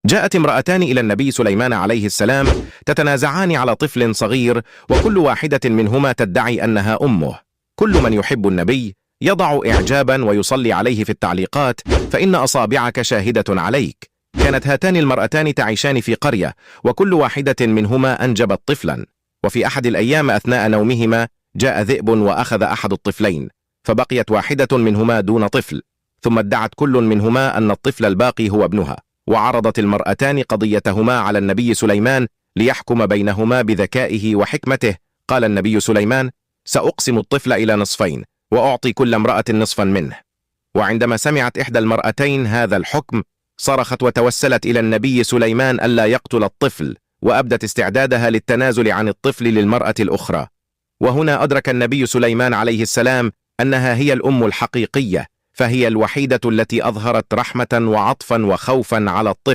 جاءت امرأتان إلى النبي سليمان عليه السلام تتنازعان على طفل صغير، وكل واحدة منهما تدعي أنها أمه. كل من يحب النبي يضع إعجابا ويصلي عليه في التعليقات، فإن أصابعك شاهدة عليك. كانت هاتان المرأتان تعيشان في قرية، وكل واحدة منهما أنجبت طفلا. وفي أحد الأيام أثناء نومهما جاء ذئب وأخذ أحد الطفلين، فبقيت واحدة منهما دون طفل. ثم ادعت كل منهما أن الطفل الباقي هو ابنها، وعرضت المرأتان قضيتهما على النبي سليمان ليحكم بينهما بذكائه وحكمته. قال النبي سليمان: سأقسم الطفل إلى نصفين، وأعطي كل امرأة نصفا منه. وعندما سمعت إحدى المرأتين هذا الحكم صرخت وتوسلت إلى النبي سليمان ألا يقتل الطفل، وأبدت استعدادها للتنازل عن الطفل للمرأة الأخرى. وهنا أدرك النبي سليمان عليه السلام أنها هي الأم الحقيقية، فهي الوحيدة التي أظهرت رحمة وعطفا وخوفا على الطفل.